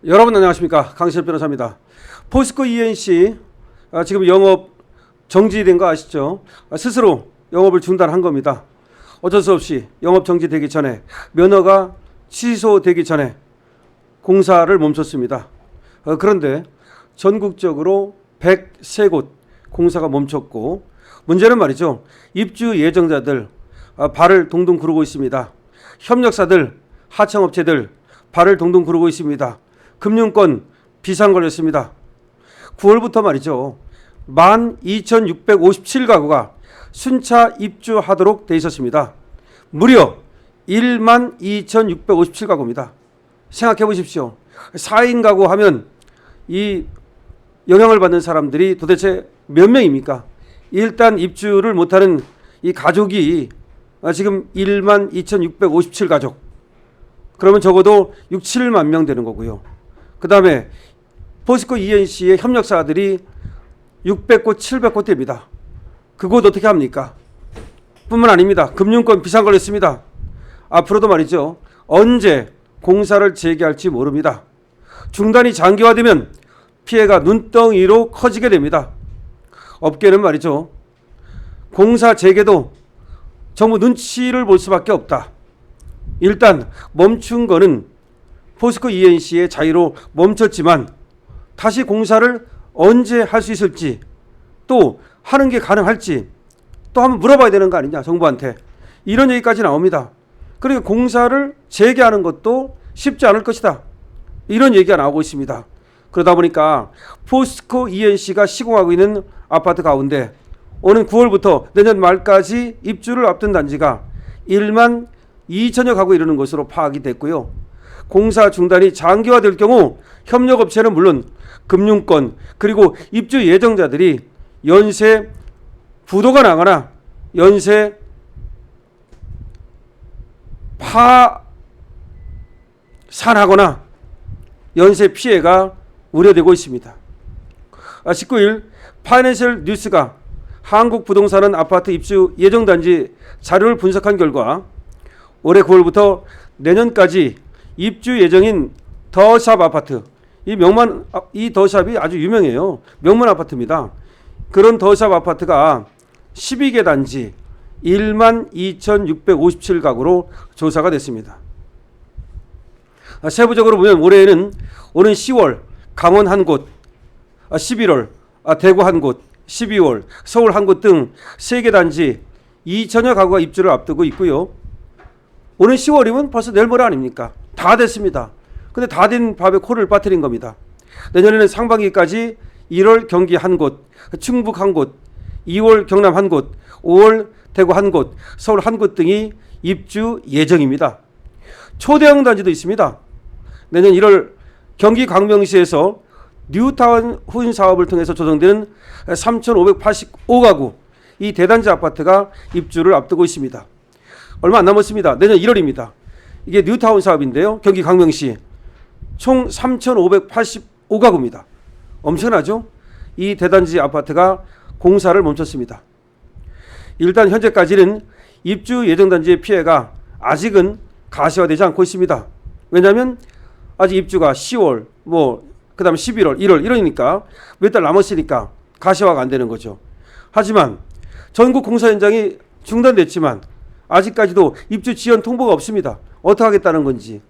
여러분 안녕하십니까, 강신엽 변호사입니다. 포스코 ENC 지금 영업 정지된 거 아시죠? 스스로 영업을 중단한 겁니다. 어쩔 수 없이 영업 정지되기 전에, 면허가 취소되기 전에 공사를 멈췄습니다. 그런데 전국적으로 103곳 공사가 멈췄고, 문제는 말이죠, 입주 예정자들 발을 동동 구르고 있습니다. 협력사들, 하청업체들 발을 동동 구르고 있습니다. 금융권 비상 걸렸습니다. 9월부터 말이죠, 12,657가구가 순차 입주하도록 돼 있었습니다. 무려 12,657가구입니다. 생각해 보십시오. 4인 가구 하면 이 영향을 받는 사람들이 도대체 몇 명입니까? 일단 입주를 못하는 이 가족이 지금 12,657가족. 그러면 적어도 6, 7만 명 되는 거고요. 그 다음에 포스코 ENC의 협력사들이 600곳, 700곳 됩니다. 그곳 어떻게 합니까? 뿐만 아닙니다. 금융권 비상 걸렸습니다. 앞으로도 말이죠, 언제 공사를 재개할지 모릅니다. 중단이 장기화되면 피해가 눈덩이로 커지게 됩니다. 업계는 말이죠, 공사 재개도 정부 눈치를 볼 수밖에 없다. 일단 멈춘 거는 포스코 ENC의 자유로 멈췄지만 다시 공사를 언제 할 수 있을지, 또 하는 게 가능할지 또 한번 물어봐야 되는 거 아니냐, 정부한테. 이런 얘기까지 나옵니다. 그러니까 공사를 재개하는 것도 쉽지 않을 것이다, 이런 얘기가 나오고 있습니다. 그러다 보니까 포스코 ENC가 시공하고 있는 아파트 가운데 오는 9월부터 내년 말까지 입주를 앞둔 단지가 1만 2천여 가구 이르는 것으로 파악이 됐고요. 공사 중단이 장기화될 경우 협력업체는 물론 금융권, 그리고 입주 예정자들이 연쇄 부도가 나거나 연쇄 파산하거나 연쇄 피해가 우려되고 있습니다. 19일 파이낸셜 뉴스가 한국부동산은 아파트 입주 예정단지 자료를 분석한 결과 올해 9월부터 내년까지 입주 예정인 더샵 아파트, 이 더샵이 아주 유명해요. 명문 아파트입니다. 그런 더샵 아파트가 12개 단지 12,657가구로 조사가 됐습니다. 세부적으로 보면 올해에는 오는 10월 강원 한 곳, 11월 대구 한 곳, 12월 서울 한 곳 등 3개 단지 2천여 가구가 입주를 앞두고 있고요. 오는 10월이면 벌써 내일 모레 아닙니까? 다 됐습니다. 근데 다 된 밥에 코를 빠뜨린 겁니다. 내년에는 상반기까지 1월 경기 한 곳, 충북 한 곳, 2월 경남 한 곳, 5월 대구 한 곳, 서울 한 곳 등이 입주 예정입니다. 초대형 단지도 있습니다. 내년 1월 경기 광명시에서 뉴타운 사업을 통해서 조성되는 3,585가구, 이 대단지 아파트가 입주를 앞두고 있습니다. 얼마 안 남았습니다. 내년 1월입니다. 이게 뉴타운 사업인데요, 경기 광명시 총 3,585가구입니다. 엄청나죠? 이 대단지 아파트가 공사를 멈췄습니다. 일단 현재까지는 입주 예정단지의 피해가 아직은 가시화되지 않고 있습니다. 왜냐하면 아직 입주가 10월, 그 다음에 11월, 1월 이러니까 몇 달 남았으니까 가시화가 안 되는 거죠. 하지만 전국 공사 현장이 중단됐지만 아직까지도 입주 지연 통보가 없습니다. 어떻게 하겠다는 건지.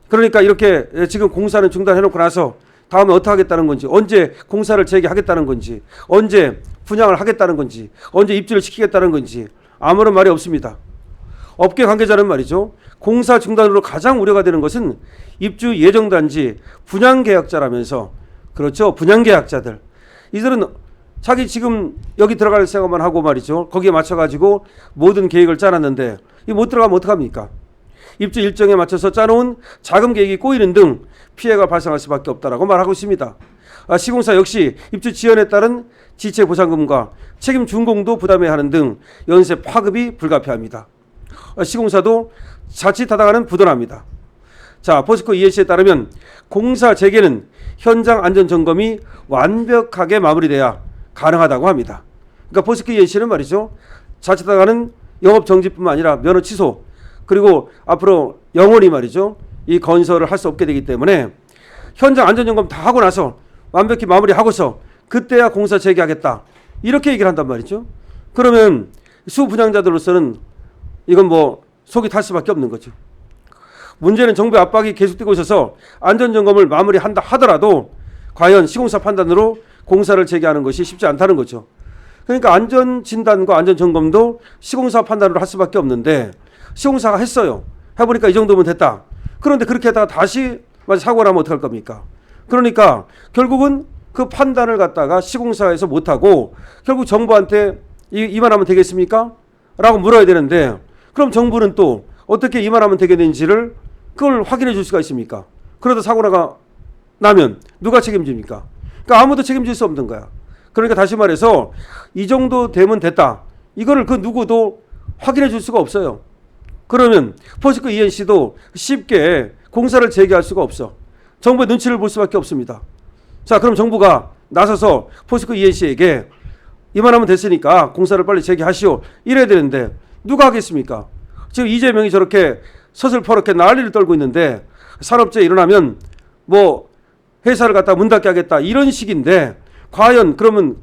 그러니까 이렇게 지금 공사는 중단해놓고 나서 다음에 어떻게 하겠다는 건지, 언제 공사를 재개하겠다는 건지, 언제 분양을 하겠다는 건지, 언제 입주를 시키겠다는 건지 아무런 말이 없습니다. 업계 관계자는 말이죠, 공사 중단으로 가장 우려가 되는 것은 입주 예정단지 분양계약자라면서, 그렇죠, 분양계약자들. 이들은 자기 지금 여기 들어갈 생각만 하고 말이죠, 거기에 맞춰가지고 모든 계획을 짜놨는데 이 못 들어가면 어떡합니까? 입주 일정에 맞춰서 짜놓은 자금 계획이 꼬이는 등 피해가 발생할 수밖에 없다라고 말하고 있습니다. 시공사 역시 입주 지연에 따른 지체 보상금과 책임 준공도 부담해야 하는 등 연쇄 파급이 불가피합니다. 시공사도 자칫하다가는 부도납니다. 자, 포스코 ENC에 따르면 공사 재개는 현장 안전 점검이 완벽하게 마무리돼야 가능하다고 합니다. 그러니까 포스코 ENC는 말이죠, 자칫하다가는 영업 정지뿐만 아니라 면허 취소, 그리고 앞으로 영원히 말이죠, 이 건설을 할 수 없게 되기 때문에 현장 안전점검 다 하고 나서 완벽히 마무리하고서 그때야 공사 재개하겠다. 이렇게 얘기를 한단 말이죠. 그러면 수 분양자들로서는 이건 뭐 속이 탈 수밖에 없는 거죠. 문제는 정부의 압박이 계속되고 있어서 안전점검을 마무리한다 하더라도 과연 시공사 판단으로 공사를 재개하는 것이 쉽지 않다는 거죠. 그러니까 안전진단과 안전점검도 시공사 판단으로 할 수밖에 없는데 시공사가 했어요. 해보니까 이 정도면 됐다. 그런데 그렇게 하다가 다시 사고가 나면 어떡할 겁니까? 그러니까 결국은 그 판단을 갖다가 시공사에서 못하고 결국 정부한테 이만하면 되겠습니까? 라고 물어야 되는데 그럼 정부는 또 어떻게 이만하면 되겠는지를 그걸 확인해 줄 수가 있습니까? 그러다 사고가 나면 누가 책임집니까? 그러니까 아무도 책임질 수 없는 거야. 그러니까 다시 말해서 이 정도 되면 됐다. 이거를 그 누구도 확인해 줄 수가 없어요. 그러면 포스코 ENC도 쉽게 공사를 재개할 수가 없어. 정부의 눈치를 볼 수밖에 없습니다. 자, 그럼 정부가 나서서 포스코 ENC에게 이만하면 됐으니까 공사를 빨리 재개하시오. 이래야 되는데 누가 하겠습니까? 지금 이재명이 저렇게 서슬퍼렇게 난리를 떨고 있는데 산업재해 일어나면 뭐 회사를 갖다 문 닫게 하겠다 이런 식인데 과연 그러면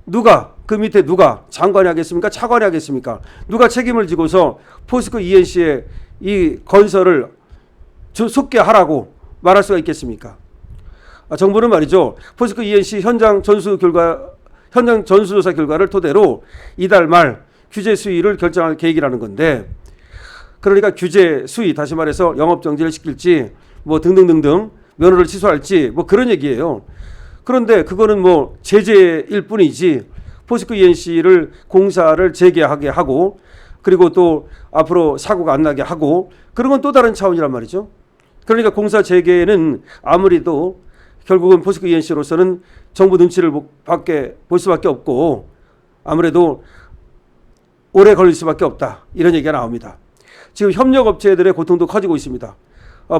누가 그 밑에 누가 장관이 하겠습니까? 차관이 하겠습니까? 누가 책임을 지고서 포스코 ENC의 이 건설을 속개하라고 말할 수가 있겠습니까? 정부는 말이죠. 포스코 ENC 현장 전수조사 결과를 토대로 이달 말 규제 수위를 결정할 계획이라는 건데 그러니까 규제 수위 다시 말해서 영업 정지를 시킬지 뭐 등등등등 면허를 취소할지 뭐 그런 얘기예요. 그런데 그거는 뭐 제재일 뿐이지 포스코 ENC를 공사를 재개하게 하고 그리고 또 앞으로 사고가 안 나게 하고 그런 건 또 다른 차원이란 말이죠. 그러니까 공사 재개는 아무리도 결국은 포스코 ENC로서는 정부 눈치를 볼 수밖에 없고 아무래도 오래 걸릴 수밖에 없다. 이런 얘기가 나옵니다. 지금 협력업체들의 고통도 커지고 있습니다.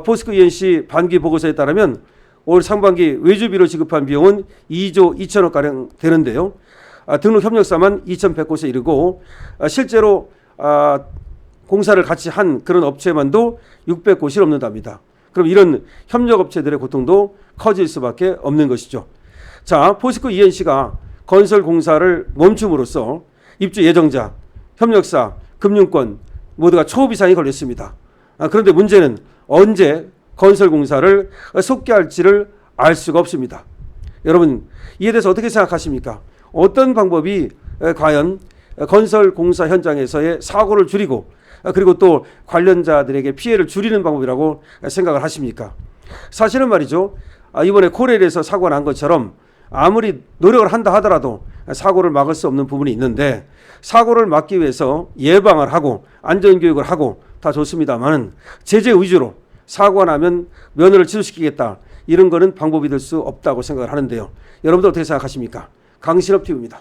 포스코 ENC 반기 보고서에 따르면 올 상반기 외주비로 지급한 비용은 2조 2천억가량 되는데요. 등록 협력사만 2,100곳에 이르고 실제로 공사를 같이 한 그런 업체만도 600곳이 넘는답니다. 그럼 이런 협력업체들의 고통도 커질 수밖에 없는 것이죠. 자, 포스코 ENC가 건설 공사를 멈춤으로써 입주 예정자, 협력사, 금융권 모두가 초비상이 걸렸습니다. 그런데 문제는 언제 건설 공사를 속개할지를 알 수가 없습니다. 여러분 이에 대해서 어떻게 생각하십니까? 어떤 방법이 과연 건설 공사 현장에서의 사고를 줄이고 그리고 또 관련자들에게 피해를 줄이는 방법이라고 생각을 하십니까? 사실은 말이죠. 이번에 코레일에서 사고가 난 것처럼 아무리 노력을 한다 하더라도 사고를 막을 수 없는 부분이 있는데 사고를 막기 위해서 예방을 하고 안전교육을 하고 다 좋습니다만 제재 위주로 사고가 나면 면허를 취소시키겠다. 이런 거는 방법이 될 수 없다고 생각을 하는데요. 여러분들 어떻게 생각하십니까? 강신업 TV입니다.